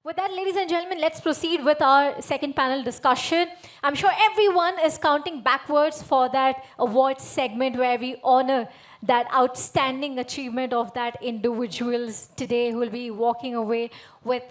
With that, ladies and gentlemen, let's proceed with our second panel discussion. I'm sure everyone is counting backwards for that awards segment where we honor that outstanding achievement of that individuals today who will be walking away with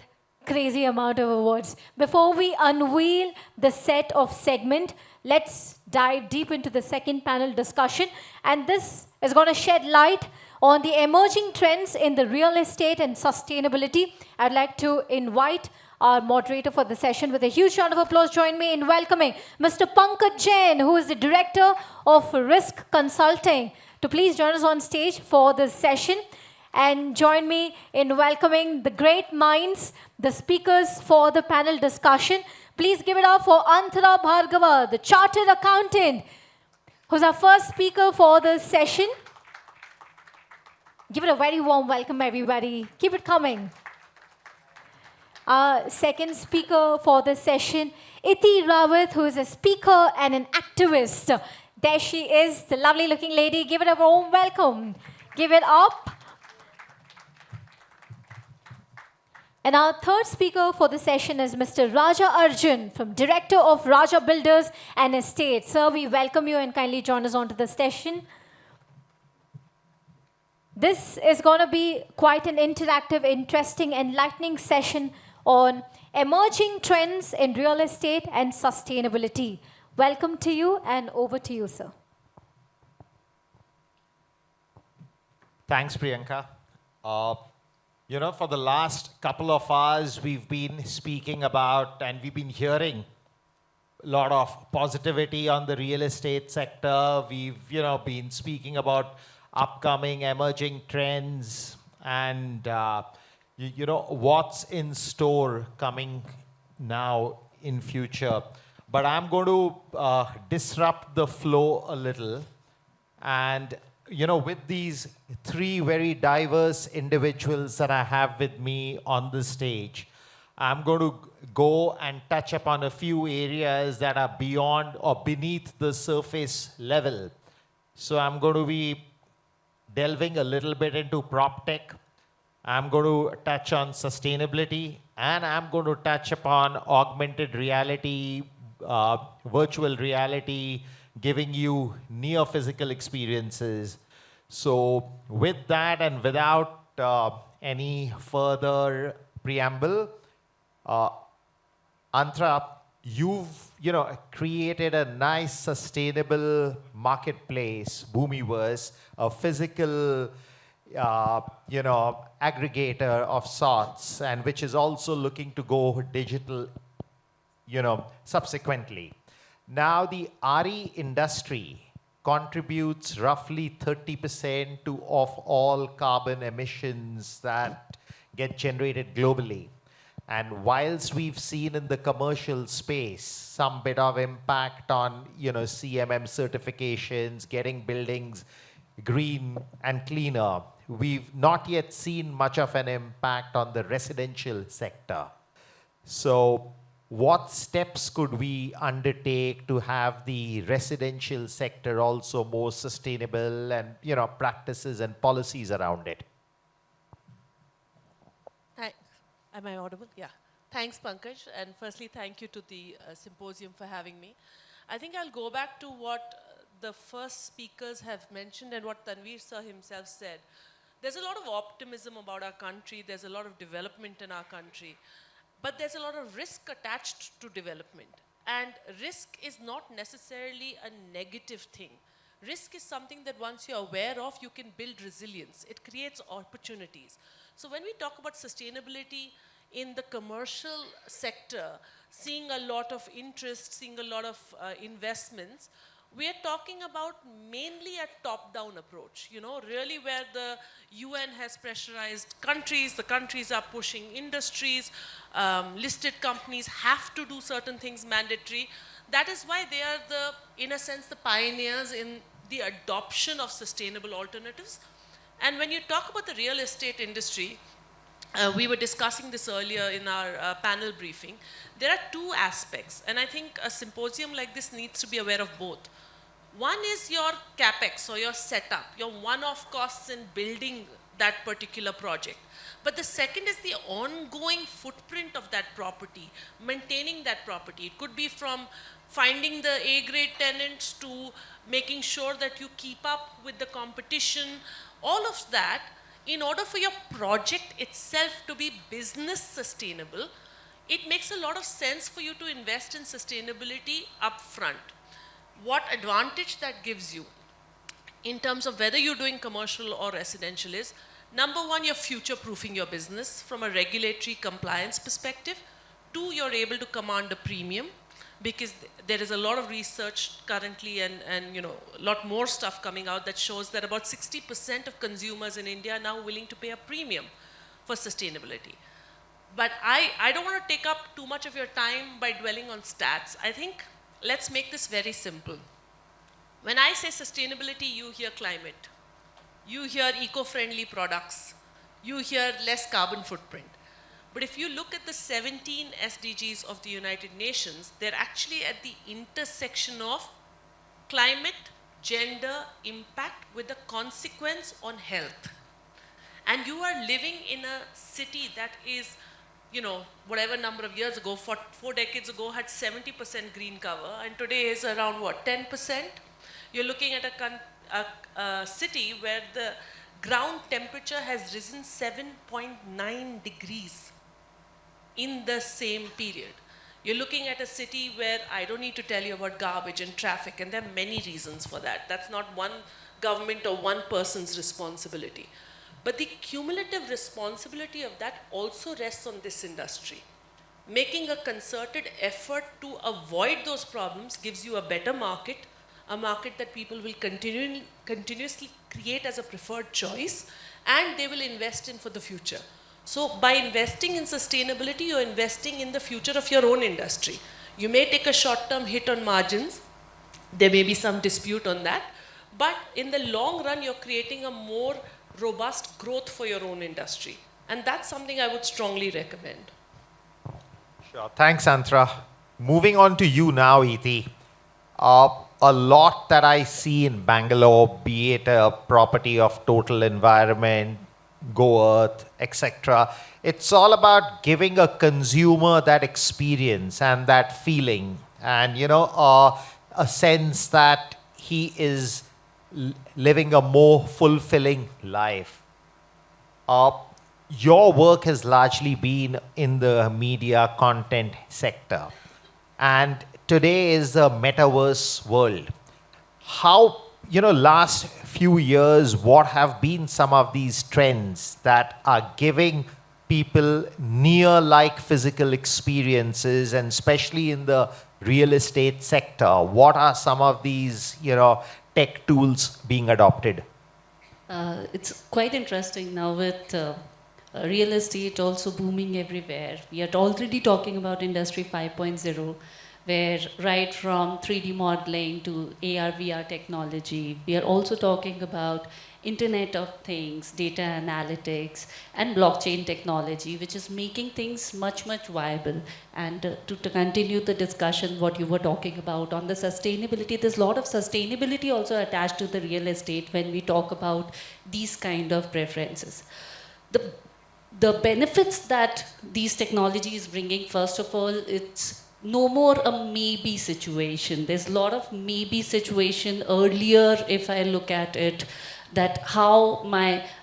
crazy amount of awards. Before we unveil the set of segment, let's dive deep into the second panel discussion. And this is going to shed light on the emerging trends in the real estate and sustainability. I'd like to invite our moderator for the session with a huge round of applause. Join me in welcoming Mr. Pankaj Jain, who is the Director of Risk Consulting, to please join us on stage for this session. And join me in welcoming the great minds, the speakers for the panel discussion. Please give it up for Antara Bhargava, the Chartered Accountant, who's our first speaker for this session. Give it a very warm welcome, everybody. Keep it coming. Our second speaker for this session, Iti Rawat, who is a speaker and an activist. There she is, the lovely looking lady. Give it a warm welcome. Give it up. And our third speaker for the session is Mr. Raja Arjun, from Director of Raja Builders and Estates. Sir, we welcome you and kindly join us onto the session. This is going to be quite an interactive, interesting, enlightening session on emerging trends in real estate and sustainability. Welcome to you, and over to you, sir. Thanks, Priyanka. For the last couple of hours, we've been speaking about and we've been hearing a lot of positivity on the real estate sector. We've, been speaking about upcoming emerging trends and, what's in store coming now in future. But I'm going to disrupt the flow a little. And, with these three very diverse individuals that I have with me on the stage, I'm going to go and touch upon a few areas that are beyond or beneath the surface level. So I'm going to be delving a little bit into prop tech. I'm going to touch on sustainability, and I'm going to touch upon augmented reality, virtual reality, giving you near physical experiences. So with that and without any further preamble, Antra, you've created a nice sustainable marketplace, Boomiverse, a physical aggregator of sorts, and which is also looking to go digital subsequently. Now the RE industry contributes roughly 30% of all carbon emissions that get generated globally. And whilst we've seen in the commercial space some bit of impact on CMM certifications, getting buildings green and cleaner, we've not yet seen much of an impact on the residential sector. So what steps could we undertake to have the residential sector also more sustainable, and practices and policies around it? Am I audible? Yeah. Thanks, Pankaj. And firstly, thank you to the symposium for having me. I think I'll go back to what the first speakers have mentioned and what Tanveer sir himself said. There's a lot of optimism about our country. There's a lot of development in our country. But there's a lot of risk attached to development. And risk is not necessarily a negative thing. Risk is something that once you're aware of, you can build resilience. It creates opportunities. So when we talk about sustainability in the commercial sector, seeing a lot of interest, seeing a lot of investments, we are talking about mainly a top-down approach, really where the UN has pressurized countries, the countries are pushing industries, listed companies have to do certain things mandatory. That is why they are in a sense, the pioneers in the adoption of sustainable alternatives. And when you talk about the real estate industry, we were discussing this earlier in our panel briefing. There are two aspects, and I think a symposium like this needs to be aware of both. One is your capex, or your setup, your one-off costs in building that particular project. But the second is the ongoing footprint of that property, maintaining that property. It could be from finding the A-grade tenants to making sure that you keep up with the competition, all of that. In order for your project itself to be business sustainable, it makes a lot of sense for you to invest in sustainability upfront. What advantage that gives you in terms of whether you're doing commercial or residential is, number one, you're future-proofing your business from a regulatory compliance perspective. Two, you're able to command a premium because there is a lot of research currently and a lot more stuff coming out that shows that about 60% of consumers in India are now willing to pay a premium for sustainability. But I don't want to take up too much of your time by dwelling on stats. I think let's make this very simple. When I say sustainability, you hear climate. You hear eco-friendly products. You hear less carbon footprint. But if you look at the 17 SDGs of the United Nations, they're actually at the intersection of climate, gender, impact with a consequence on health. And you are living in a city that is, whatever number of years ago, 4 decades ago, had 70% green cover, and today is around what, 10%? You're looking at a city where the ground temperature has risen 7.9 degrees in the same period. You're looking at a city where I don't need to tell you about garbage and traffic, and there are many reasons for that. That's not one government or one person's responsibility. But the cumulative responsibility of that also rests on this industry. Making a concerted effort to avoid those problems gives you a better market, a market that people will continuously create as a preferred choice, and they will invest in for the future. So by investing in sustainability, you're investing in the future of your own industry. You may take a short-term hit on margins. There may be some dispute on that. But in the long run, you're creating a more robust growth for your own industry. And that's something I would strongly recommend. Sure. Thanks, Antra. Moving on to you now, Iti. A lot that I see in Bangalore, be it a property of Total Environment, Go Earth, etc. It's all about giving a consumer that experience and that feeling, and a sense that he is living a more fulfilling life. Your work has largely been in the media content sector, and today is the metaverse world. How, last few years, what have been some of these trends that are giving people near-like physical experiences, and especially in the real estate sector? What are some of these, tech tools being adopted? It's quite interesting now with real estate also booming everywhere. We are already talking about Industry 5.0, where right from 3D modeling to AR, VR technology, we are also talking about Internet of Things, data analytics, and blockchain technology, which is making things much, much viable. And to continue the discussion, what you were talking about on the sustainability, there's a lot of sustainability also attached to the real estate when we talk about these kind of preferences. The benefits that these technologies bringing, first of all, it's no more a maybe situation. There's a lot of maybe situation earlier, if I look at it, that how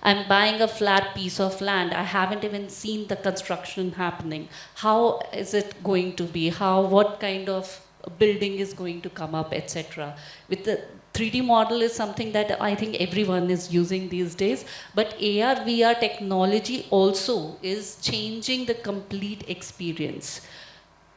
I'm buying a flat piece of land, I haven't even seen the construction happening. How is it going to be? What kind of building is going to come up, etc. With the 3D model is something that I think everyone is using these days, but AR, VR technology also is changing the complete experience.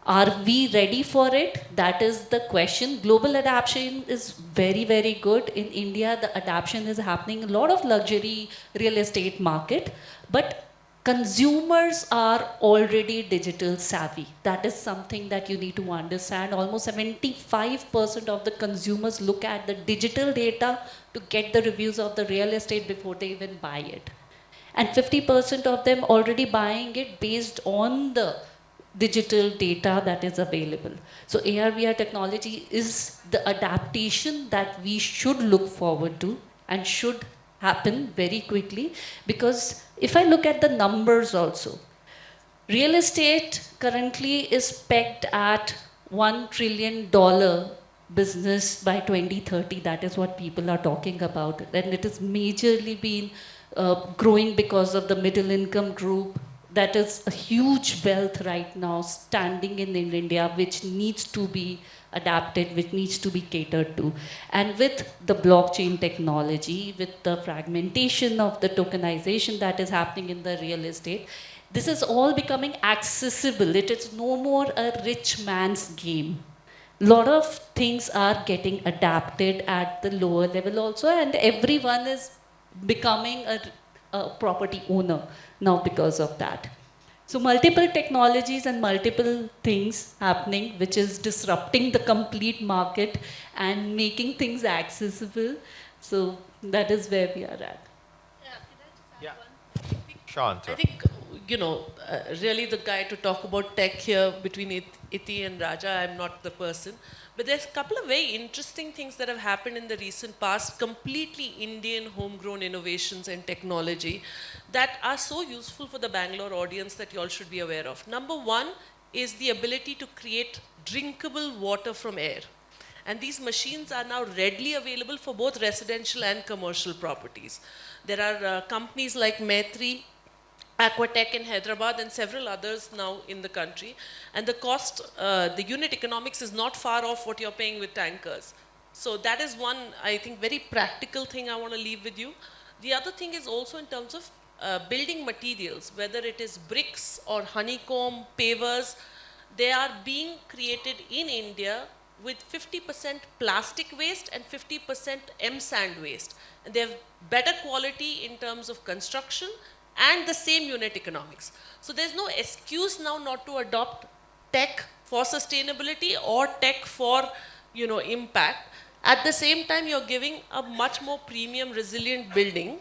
Are we ready for it? That is the question. Global adoption is very, very good. In India, the adoption is happening. A lot of luxury real estate market, but consumers are already digital savvy. That is something that you need to understand. Almost 75% of the consumers look at the digital data to get the reviews of the real estate before they even buy it. And 50% of them already buying it based on the digital data that is available. So AR, VR technology is the adaptation that we should look forward to and should happen very quickly, because if I look at the numbers also, real estate currently is pegged at $1 trillion business by 2030. That is what people are talking about. And it has majorly been growing because of the middle income group. That is a huge wealth right now standing in India, which needs to be adapted, which needs to be catered to. And with the blockchain technology, with the fragmentation of the tokenization that is happening in the real estate, this is all becoming accessible. It is no more a rich man's game. Lot of things are getting adapted at the lower level also, and everyone is becoming a property owner now because of that. So multiple technologies and multiple things happening, which is disrupting the complete market and making things accessible. So that is where we are at. Yeah. Shant. I think, really the guy to talk about tech here between Iti and Raja, I'm not the person. But there's a couple of very interesting things that have happened in the recent past, completely Indian homegrown innovations and technology that are so useful for the Bangalore audience that you all should be aware of. Number one is the ability to create drinkable water from air. And these machines are now readily available for both residential and commercial properties. There are companies like Maitri, Aquatech in Hyderabad, and several others now in the country. And the cost, the unit economics is not far off what you're paying with tankers. So that is one, I think, very practical thing I want to leave with you. The other thing is also in terms of building materials, whether it is bricks or honeycomb, pavers, they are being created in India with 50% plastic waste and 50% M-sand waste. And they have better quality in terms of construction and the same unit economics. So there's no excuse now not to adopt tech for sustainability or tech for, impact. At the same time, you're giving a much more premium, resilient building.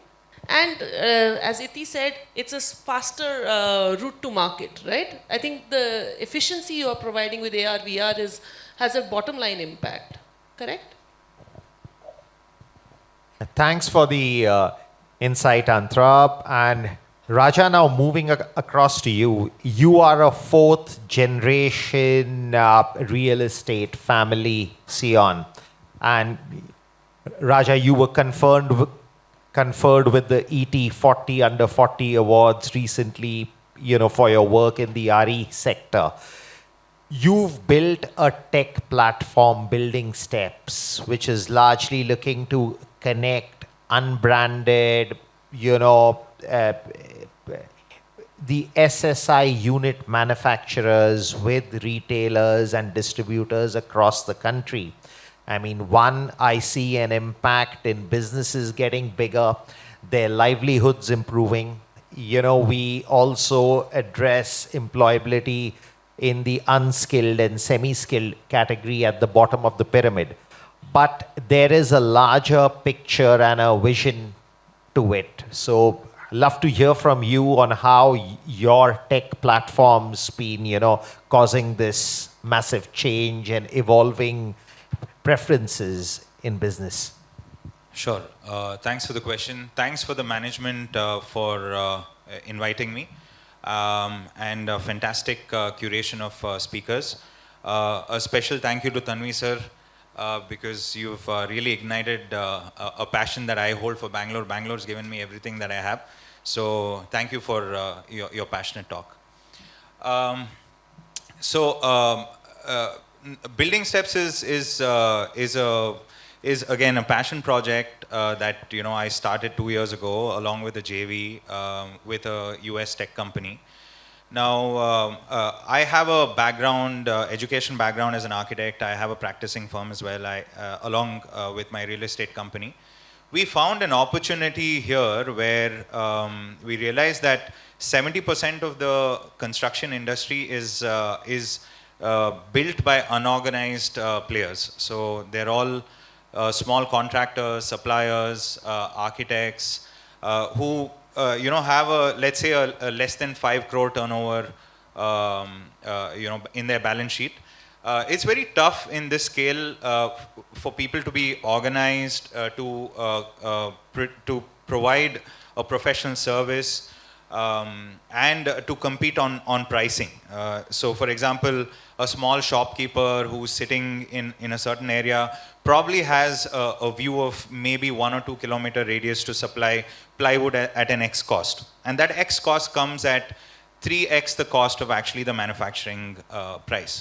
And as Iti said, it's a faster route to market, right? I think the efficiency you are providing with AR, VR has a bottom line impact, correct? Thanks for the insight, Antrap. And Raja, now moving across to you. You are a fourth generation real estate family, Sion. And Raja, you were conferred with the ET 40 Under 40 awards recently, for your work in the RE sector. You've built a tech platform, Building Steps, which is largely looking to connect unbranded, the SSI unit manufacturers with retailers and distributors across the country. I mean, one, I see an impact in businesses getting bigger, their livelihoods improving. We also address employability in the unskilled and semi-skilled category at the bottom of the pyramid. But there is a larger picture and a vision to it. So love to hear from you on how your tech platform's been, causing this massive change and evolving preferences in business. Sure. Thanks for the question. Thanks for the management for inviting me. And a fantastic curation of speakers. A special thank you to Tanvi sir, because you've really ignited a passion that I hold for Bangalore. Bangalore's given me everything that I have. So thank you for your passionate talk. Building Steps is again a passion project that I started 2 years ago along with a JV with a US tech company. Now I have a background, education background as an architect. I have a practicing firm as well, along with my real estate company. We found an opportunity here where we realized that 70% of the construction industry is built by unorganized players. So they're all small contractors, suppliers, architects who have let's say a less than 5 crore turnover in their balance sheet. It's very tough in this scale for people to be organized to provide a professional service, and to compete on pricing. So for example, a small shopkeeper who's sitting in a certain area probably has a view of maybe 1 or 2 kilometer radius to supply plywood at an X cost. And that X cost comes at 3x the cost of actually the manufacturing price.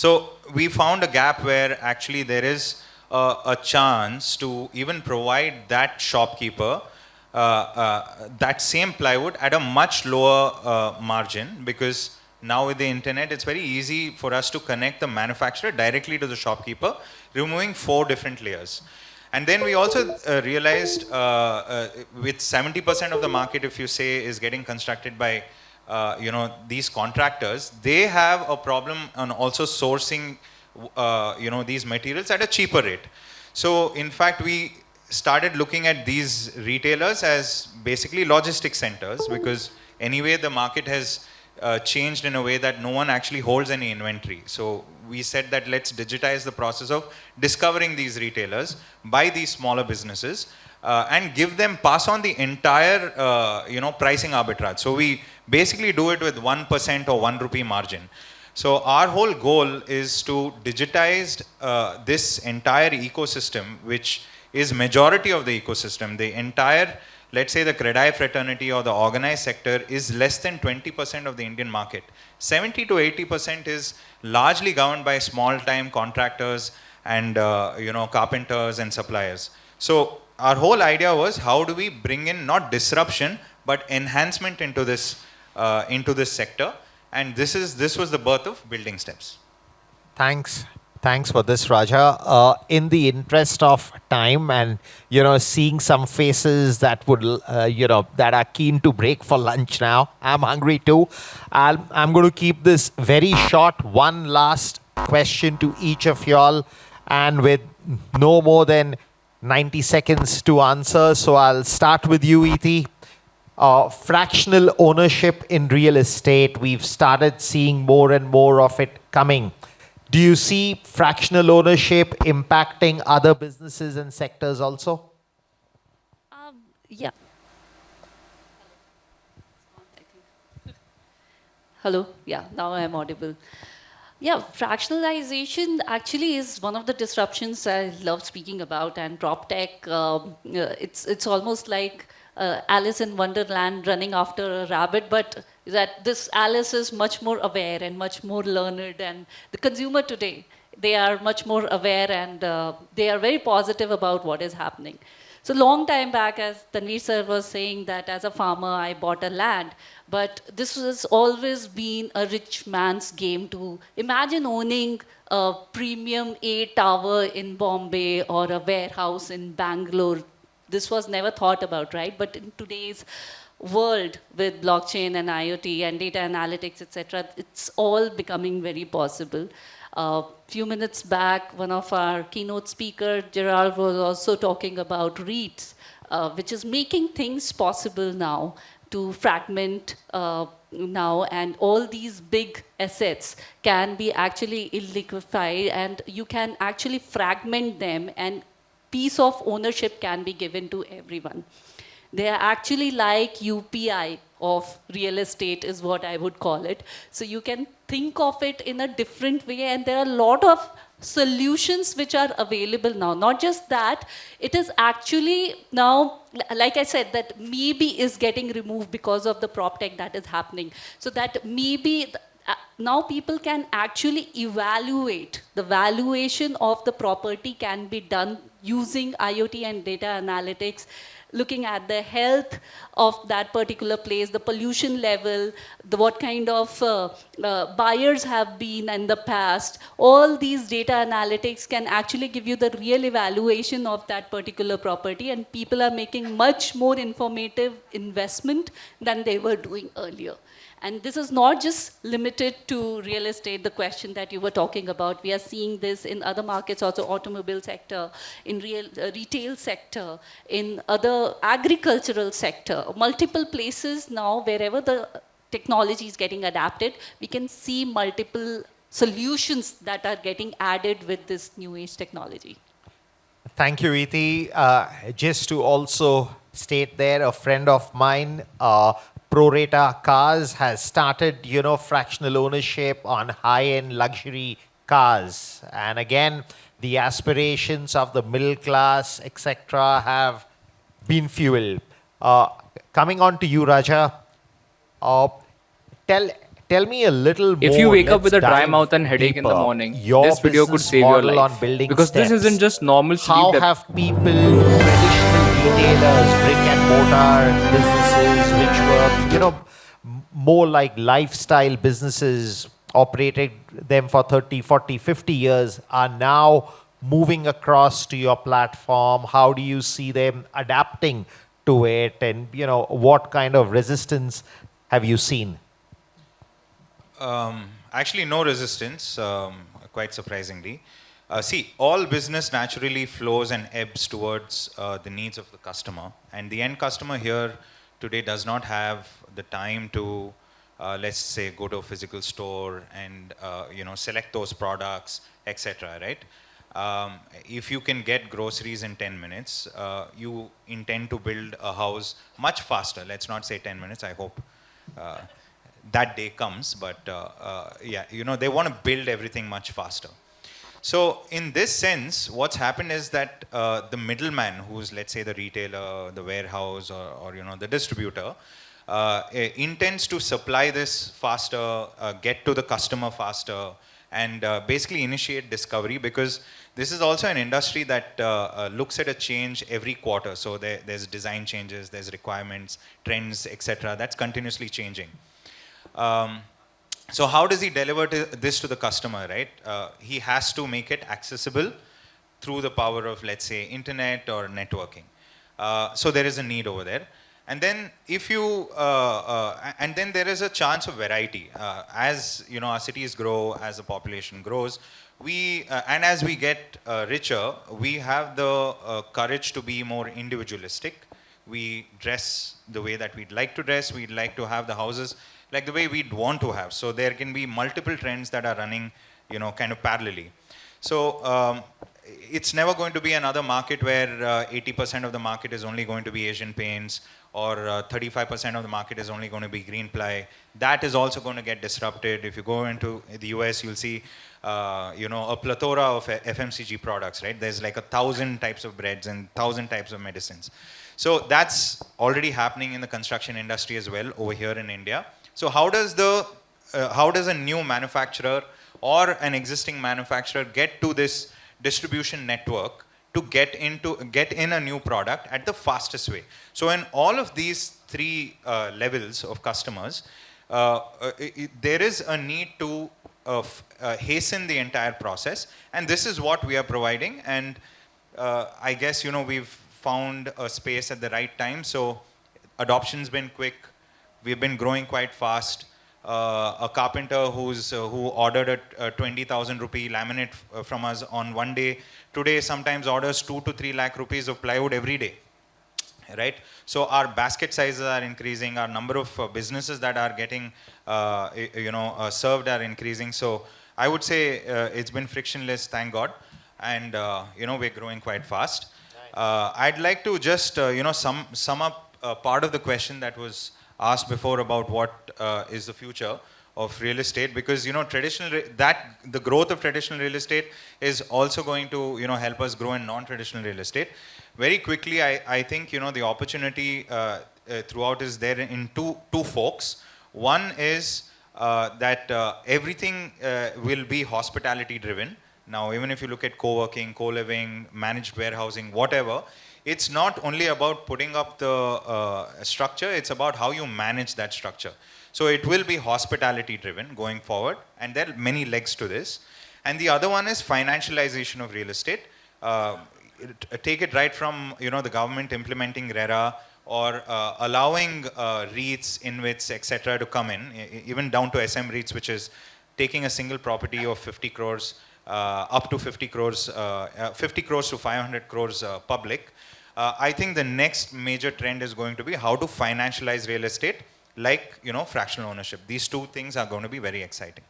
So we found a gap where actually there is a chance to even provide that shopkeeper that same plywood at a much lower margin, because now with the internet it's very easy for us to connect the manufacturer directly to the shopkeeper, removing 4 different layers. And then we also realized with 70% of the market, if you say, is getting constructed by these contractors, they have a problem on also sourcing these materials at a cheaper rate. So in fact, we started looking at these retailers as basically logistic centers, because anyway the market has changed in a way that no one actually holds any inventory. So we said that let's digitize the process of discovering these retailers by these smaller businesses and pass on the entire pricing arbitrage. So we basically do it with 1% or 1 rupee margin. So our whole goal is to digitize this entire ecosystem, which is majority of the ecosystem. The entire, let's say the Credai fraternity or the organized sector is less than 20% of the Indian market. 70 to 80% is largely governed by small-time contractors and carpenters and suppliers. So our whole idea was, how do we bring in not disruption but enhancement into this sector? And this was the birth of Building Steps. Thanks for this, Raja. In the interest of time and seeing some faces that would that are keen to break for lunch now, I'm hungry too. I'm going to keep this very short. One last question to each of y'all, and with no more than 90 seconds to answer. So I'll start with you, Iti. Fractional ownership in real estate. We've started seeing more and more of it coming. Do you see fractional ownership impacting other businesses and sectors also? Yeah. Hello. Yeah, now I'm audible. Yeah, fractionalization actually is one of the disruptions I love speaking about, and PropTech, it's almost like Alice in Wonderland running after a rabbit, but that this Alice is much more aware and much more learned, and the consumer today, they are much more aware, and they are very positive about what is happening. So long time back, as Tanveer sir was saying, that as a farmer, I bought a land, but this has always been a rich man's game. To imagine owning a premium A tower in Bombay or a warehouse in Bangalore. This was never thought about, right? But in today's world with blockchain and IoT and data analytics, etc., it's all becoming very possible. Few minutes back, one of our keynote speakers, Gerald, was also talking about REITs, which is making things possible now to fragment now, and all these big assets can be actually illiquified, and you can actually fragment them, and piece of ownership can be given to everyone. They are actually like UPI of real estate is what I would call it. So you can think of it in a different way, and there are a lot of solutions which are available now. Not just that, it is actually now, like I said, that maybe is getting removed because of the PropTech that is happening. So that maybe now people can actually evaluate the valuation of the property can be done using IoT and data analytics, looking at the health of that particular place, the pollution level, what kind of buyers have been in the past. All these data analytics can actually give you the real evaluation of that particular property, and people are making much more informative investment than they were doing earlier. And this is not just limited to real estate, the question that you were talking about. We are seeing this in other markets, also automobile sector, in retail sector, in other agricultural sector, multiple places now, wherever the technology is getting adapted, we can see multiple solutions that are getting added with this new age technology. Thank you, Iti. Just to also state there, a friend of mine, Prorata Cars, has started, fractional ownership on high-end luxury cars. And again, the aspirations of the middle class, etc., have been fueled. Coming on to you, Raja, uh, tell tell me a little If more. you wake up Let's with a dry dive mouth and headache in the deeper. morning, Your this video could business save your model life. on building Because this steps. isn't just normal sleep How deprivation. have people, traditional retailers, brick and mortar businesses, which were, more like lifestyle businesses, operated them for 30, 40, 50 years, are now moving across to your platform? How do you see them adapting to it? And, what kind of resistance have you seen? Actually, no resistance, quite surprisingly. See, all business naturally flows and ebbs towards the needs of the customer. And the end customer here today does not have the time to, let's say, go to a physical store and, select those products, etc., right? If you can get groceries in 10 minutes, you intend to build a house much faster. Let's not say 10 minutes, I hope. That day comes, but yeah, they want to build everything much faster. So in this sense, what's happened is that the middleman, who's, let's say, the retailer, the warehouse, or the distributor, intends to supply this faster, get to the customer faster, and basically initiate discovery, because this is also an industry that looks at a change every quarter. So there's design changes, there's requirements, trends, etc. That's continuously changing. So how does he deliver this to the customer, right? He has to make it accessible through the power of, let's say, internet or networking. So there is a need over there. And then if you, and then there is a chance of variety. As our cities grow, as the population grows, and as we get richer, we have the courage to be more individualistic. We dress the way that we'd like to dress. We'd like to have the houses like the way we'd want to have. So there can be multiple trends that are running, kind of parallelly. So it's never going to be another market where 80% of the market is only going to be Asian paints, or 35% of the market is only going to be green ply. That is also going to get disrupted. If you go into the US, you'll see, a plethora of FMCG products, right? There's like 1,000 types of breads and 1,000 types of medicines. So that's already happening in the construction industry as well over here in India. So how does a new manufacturer or an existing manufacturer get to this distribution network to get in a new product at the fastest way? So in all of these three levels of customers, there is a need to hasten the entire process, and this is what we are providing. And I guess we've found a space at the right time. So adoption's been quick. We've been growing quite fast. A carpenter who ordered a 20,000 rupee laminate from us on one day, today sometimes orders 2 to 3 lakh rupees of plywood every day, right? So our basket sizes are increasing. Our number of businesses that are getting served are increasing. So I would say it's been frictionless, thank God, and we're growing quite fast. I'd like to just sum up part of the question that was asked before about what is the future of real estate, because the growth of traditional real estate is also going to help us grow in non-traditional real estate. Very quickly, I think the opportunity throughout is there in two forks. One is that everything will be hospitality driven. Now, even if you look at co-working, co-living, managed warehousing, whatever, it's not only about putting up the structure, it's about how you manage that structure. So it will be hospitality driven going forward, and there are many legs to this. And the other one is financialization of real estate. Take it right from the government implementing RERA, or allowing REITs, InvITs, etc. to come in, even down to SM REITs, which is taking a single property of 50 crores up to 50 crores, 50 crores to 500 crores public. I think the next major trend is going to be how to financialize real estate, like fractional ownership. These two things are going to be very exciting.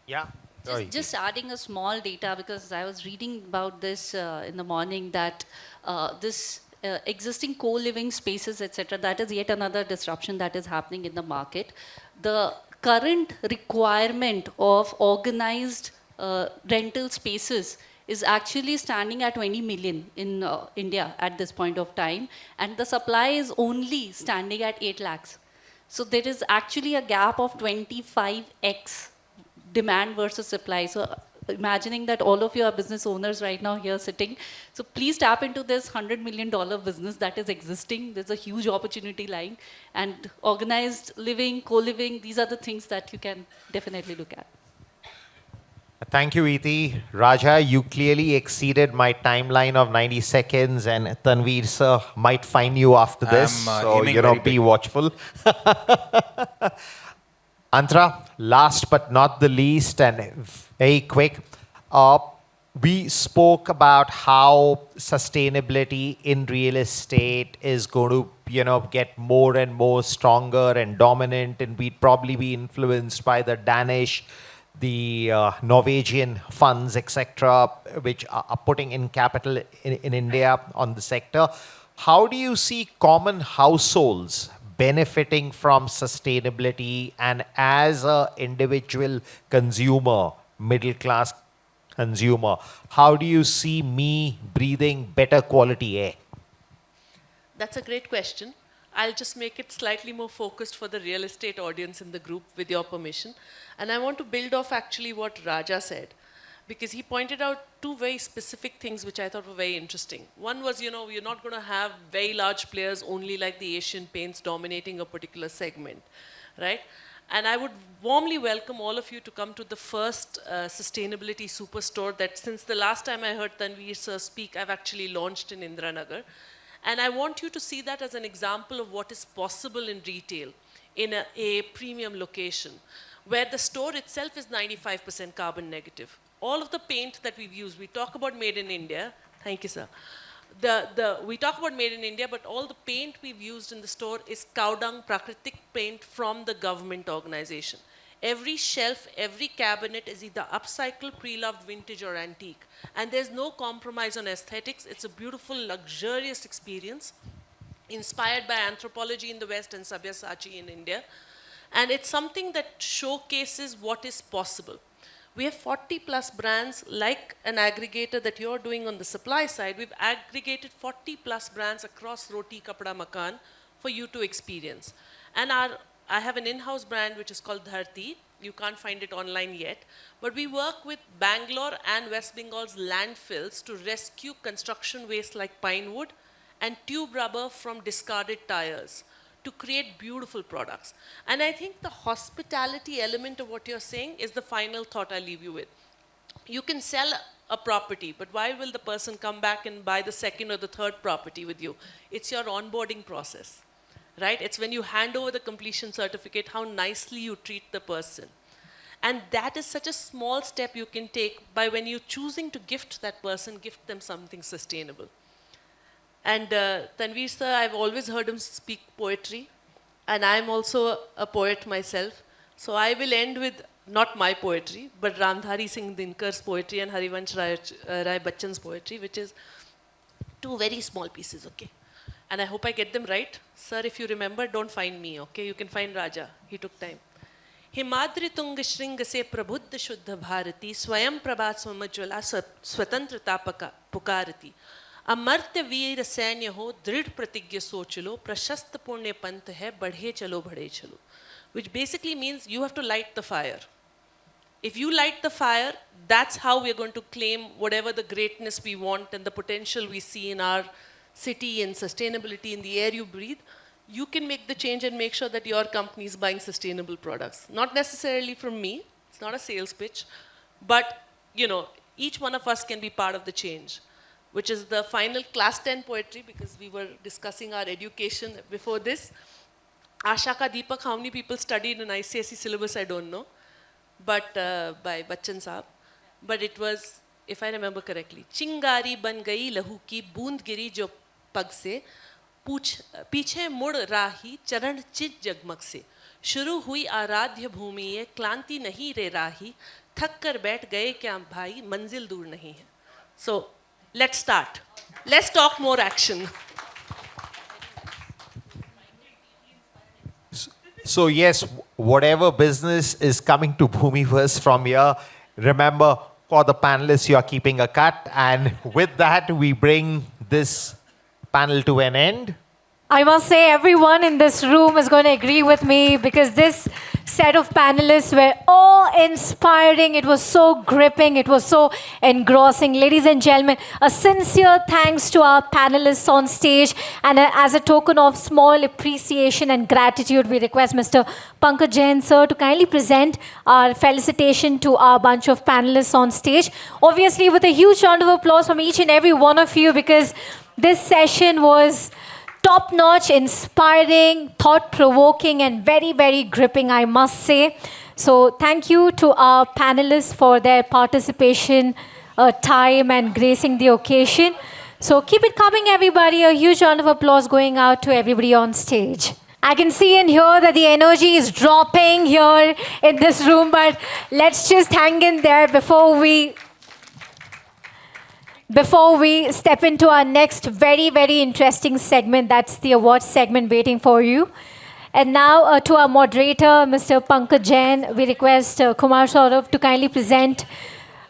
Yeah, Sure, Just adding a small data, because I was reading about this in the morning, that this existing co-living spaces, etc., that is yet another disruption that is happening in the market. The current requirement of organized rental spaces is actually standing at 20 million in India at this point of time, and the supply is only standing at 8 lakhs. So there is actually a gap of 25x demand versus supply. So imagining that all of you are business owners right now here sitting, so please tap into this $100 million business that is existing. There's a huge opportunity lying, and organized living, co-living, these are the things that you can definitely look at. Thank you, Iti. Raja, you clearly exceeded my timeline of 90 seconds, and Tanveer sir might fine you after this. I'm, So, aiming you know, very be big. watchful. Antra, last but not the least, and very quick, we spoke about how sustainability in real estate is going to, you know, get more and more stronger and dominant, and we'd probably be influenced by the Danish, the Norwegian funds, etc., which are putting in capital in India on the sector. How do you see common households benefiting from sustainability, and as an individual consumer, middle class consumer, how do you see me breathing better quality air? That's a great question. I'll just make it slightly more focused for the real estate audience in the group, with your permission. And I want to build off actually what Raja said, because he pointed out two very specific things which I thought were very interesting. One was, you know, you're not going to have very large players only like the Asian Paints dominating a particular segment, right? And I would warmly welcome all of you to come to the first sustainability superstore that, since the last time I heard Tanveer sir speak, I've actually launched in Indiranagar. And I want you to see that as an example of what is possible in retail in a premium location, where the store itself is 95% carbon negative. All of the paint that we've used, we talk about made in India. Thank you, sir. We talk about made in India, but all the paint we've used in the store is cow dung Prakritik paint from the government organization. Every shelf, every cabinet is either upcycled, pre-loved, vintage, or antique. And there's no compromise on aesthetics. It's a beautiful, luxurious experience, inspired by anthropology in the West and Sabyasachi in India. And it's something that showcases what is possible. We have 40 plus brands, like an aggregator that you're doing on the supply side. We've aggregated 40 plus brands across Roti Kapda Makan for you to experience. And I have an in-house brand which is called Dharti. You can't find it online yet. But we work with Bangalore and West Bengal's landfills to rescue construction waste like pine wood and tube rubber from discarded tires to create beautiful products. And I think the hospitality element of what you're saying is the final thought I leave you with. You can sell a property, but why will the person come back and buy the second or the third property with you? It's your onboarding process, right? It's when you hand over the completion certificate, how nicely you treat the person. And that is such a small step you can take by, when you're choosing to gift that person, gift them something sustainable. And Tanveer sir, I've always heard him speak poetry, and I'm also a poet myself. So I will end with not my poetry, but Ramdhari Singh Dinkar's poetry and Harivansh Rai Bachchan's poetry, which is two very small pieces, okay? And I hope I get them right. Sir, if you remember, don't find me, okay? You can find Raja. He took time. Himadri तुंग श्रृंग से प्रबुद्ध शुद्ध भारती स्वयं प्रभा स्वमज्वला स्वतंत्रता पुकारती अमर्त्य वीर सैन्य हो दृढ़ प्रतिज्ञ सोच लो प्रशस्त पुण्य पंथ है बढ़े चलो बढ़े चलो, which basically means you have to light the fire. If you light the fire, that's how we're going to claim whatever the greatness we want and the potential we see in our city and sustainability in the air you breathe. You can make the change and make sure that your company is buying sustainable products. Not necessarily from me, it's not a sales pitch, but you know, each one of us can be part of the change, which is the final class 10 poetry, because we were discussing our education before this. Asha Ka Deepak, how many people studied an ICSE syllabus, I don't know, but by Bachchan Saab. But it was, if I remember correctly, Chingari ban gayi lahu ki boond giri jo pag se, पीछे मुड़ राही चरण चित जगमग से शुरू हुई आराध्य भूमि ये क्लांति नहीं रे राही थक कर बैठ गए क्या भाई, मंजिल दूर नहीं है. So, let's start. Let's talk more action. So yes, whatever business is coming to Bhumiverse from here, remember for the panelists, you are keeping a cut. And with that, we bring this panel to an end. I must say, everyone in this room is going to agree with me because this set of panelists were awe-inspiring. It was so gripping. It was so engrossing. Ladies and gentlemen, a sincere thanks to our panelists on stage. And as a token of small appreciation and gratitude, we request Mr. Pankaj Jain, sir, to kindly present our felicitation to our bunch of panelists on stage. Obviously, with a huge round of applause from each and every one of you, because this session was top-notch, inspiring, thought-provoking, and very, very gripping, I must say. So thank you to our panelists for their participation, time, and gracing the occasion. So keep it coming, everybody. A huge round of applause going out to everybody on stage. I can see and hear that the energy is dropping here in this room, but let's just hang in there before we step into our next very, very interesting segment. That's the awards segment waiting for you. And now to our moderator, Mr. Pankaj Jain, we request Kumar Saurav to kindly present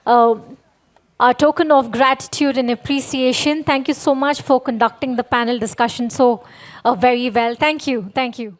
our token of gratitude and appreciation. Thank you so much for conducting the panel discussion so very well. Thank you. Thank you.